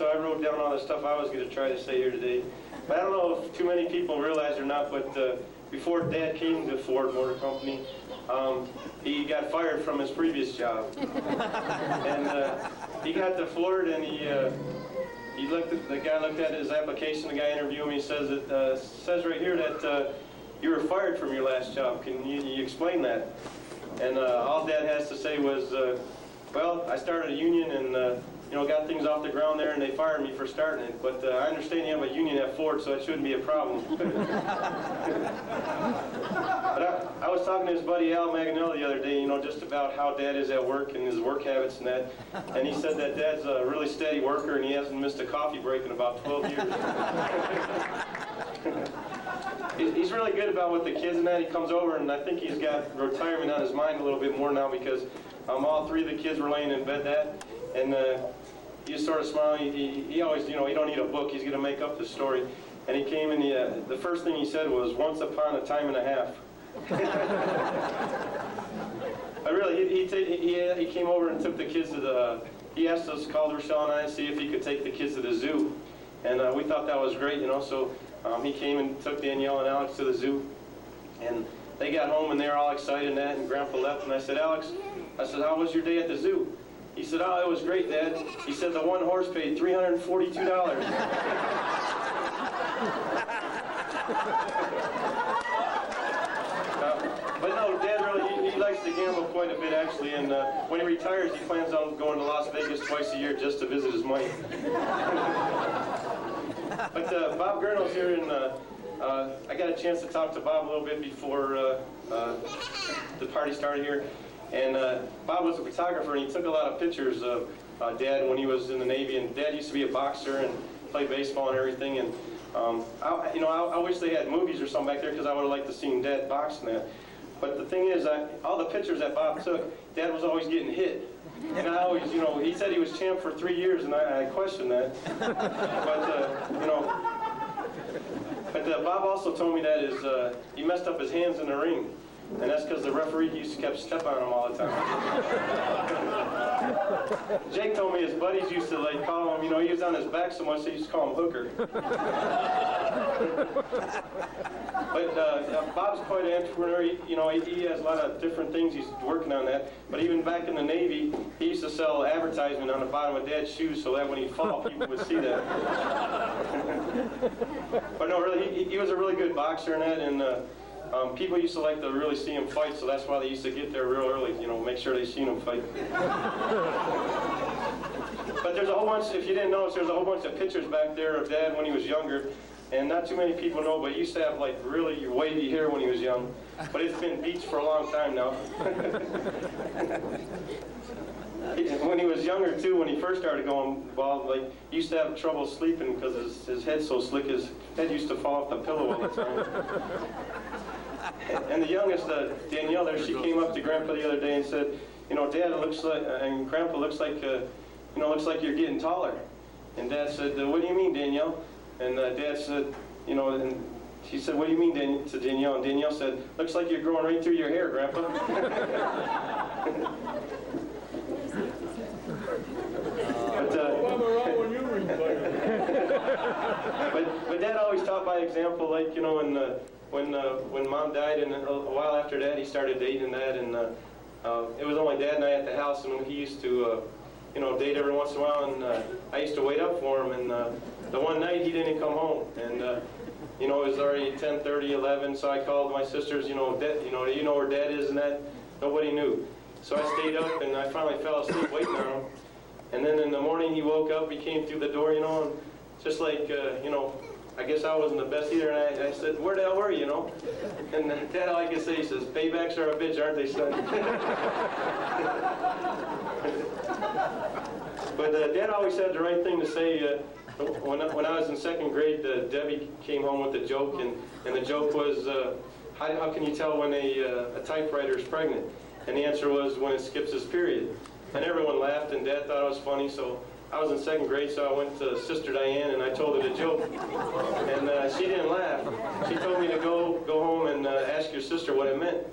so I wrote down all the stuff I was going to try to say here today. But I don't know if too many people realize or not, but before Dad came to Ford Motor Company, he got fired from his previous job. And he got to Ford, and the guy looked at his application, the guy interviewed him, he says right here that you were fired from your last job. Can you explain that? And all Dad has to say was, well, I started a union and got things off the ground there, and they fired me for starting it. But I understand you have a union at Ford, so it shouldn't be a problem. But I was talking to his buddy Al Maganello the other day, just about how Dad is at work and his work habits and that. And he said that Dad's a really steady worker, and he hasn't missed a coffee break in about 12 years. He's really good about with the kids and that. He comes over, and I think he's got retirement on his mind a little bit more now because all three of the kids were laying in bed and he just sort of smiled. He always, he don't need a book. He's going to make up the story. And he came and the first thing he said was, "Once upon a time and a half." But really, he came over and took the kids to he asked us, called Rochelle and I, to see if he could take the kids to the zoo. And we thought that was great, so he came and took Danielle and Alex to the zoo. And they got home and they were all excited and that, and Grandpa left, and I said, "Alex," I said, "how was your day at the zoo?" He said, "Oh, it was great, Dad." He said, "The one horse paid $342. But no, Dad really, he likes to gamble quite a bit, actually, and when he retires, he plans on going to Las Vegas twice a year just to visit his money. But Bob Gurnall's here, and I got a chance to talk to Bob a little bit before the party started here. And Bob was a photographer, and he took a lot of pictures of Dad when he was in the Navy. And Dad used to be a boxer and play baseball and everything. And I wish they had movies or something back there because I would have liked to seen Dad box and that. But the thing is, all the pictures that Bob took, Dad was always getting hit. And I always, he said he was champ for 3 years, and I questioned that. But Bob also told me that he messed up his hands in the ring. And that's because the referee used to kept stepping on him all the time. Jake told me his buddies used to call him, he was on his back so much they used to call him Hooker. But Bob's quite an entrepreneur. He has a lot of different things he's working on that. But even back in the Navy, he used to sell advertisement on the bottom of Dad's shoes so that when he'd fall, people would see that. But no, really, he was a really good boxer in that, and people used to really see him fight, so that's why they used to get there real early, make sure they seen him fight. But there's a whole bunch, if you didn't notice, there's a whole bunch of pictures back there of Dad when he was younger, and not too many people know, but he used to have really wavy hair when he was young, but it's been bleached for a long time now. When he was younger too, when he first started going bald, he used to have trouble sleeping because his head's so slick, his head used to fall off the pillow all the time. And the youngest, Danielle there, she came up to Grandpa the other day and said, Dad, looks like, and Grandpa looks like you're getting taller. And Dad said, "What do you mean, Danielle?" And Dad said, and she said, "What do you mean, to Danielle?" And Danielle said, "Looks like you're growing right through your hair, Grandpa." But Dad always taught by example, when Mom died, and a while after that, he started dating that, and it was only Dad and I at the house, and he used to, date every once in a while, and I used to wait up for him, and the one night he didn't come home, and it was already 10:30, 11, so I called my sisters, Dad, you know where Dad is, and that nobody knew. So I stayed up, and I finally fell asleep waiting on him, and then in the morning he woke up, he came through the door, and just I guess I wasn't the best either, and I said, "Where the hell were you, And Dad, all I can say, he says, "Paybacks are a bitch, aren't they, son?" But Dad always had the right thing to say. When I was in second grade, Debbie came home with a joke, and the joke was, how can you tell when a typewriter is pregnant? And the answer was, when it skips its period. And everyone laughed, and Dad thought it was funny, so I was in second grade, so I went to Sister Diane, and I told her the joke. And she didn't laugh. She told me to go home and ask your sister what it meant.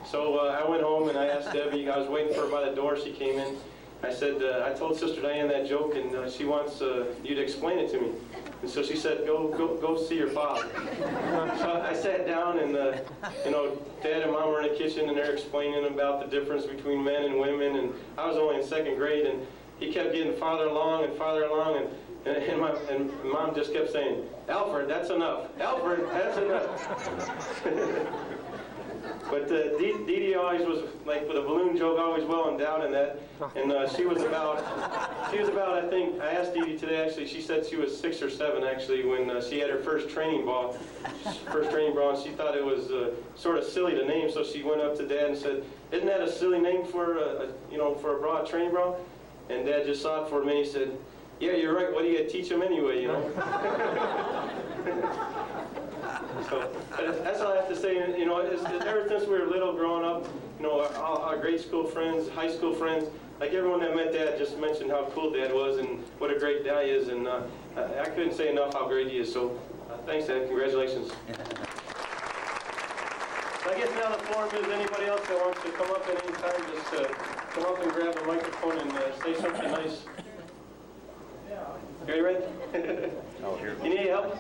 So I went home, and I asked Debbie. I was waiting for her by the door. She came in, I said, I told Sister Diane that joke, and she wants you to explain it to me. And so she said, go see your father. So I sat down, and you know, Dad and Mom were in the kitchen, and they're explaining about the difference between men and women. And I was only in 2nd grade, and he kept getting farther along, and Mom just kept saying, Alfred, that's enough. Alfred, that's enough. But Dee Dee always was, like, with a balloon joke, always well endowed in that. And she was about, I think, I asked Dee Dee today, actually, she said she was 6 or 7, actually, when she had her first training ball. And she thought it was sort of silly to name, so she went up to Dad and said, isn't that a silly name for a bra, a training bra? And Dad just saw it for a minute. He said, yeah, you're right, what do you teach them anyway, you know? So that's all I have to say. You know, ever since we were little, growing up, you know, our grade school friends, high school friends, like everyone that met Dad just mentioned how cool Dad was and what a great guy he is, and I couldn't say enough how great he is. So thanks, Dad. Congratulations. So I guess now the forum is anybody else that wants to come up at any time, just come up and grab a microphone and say something nice. You ready? You need help?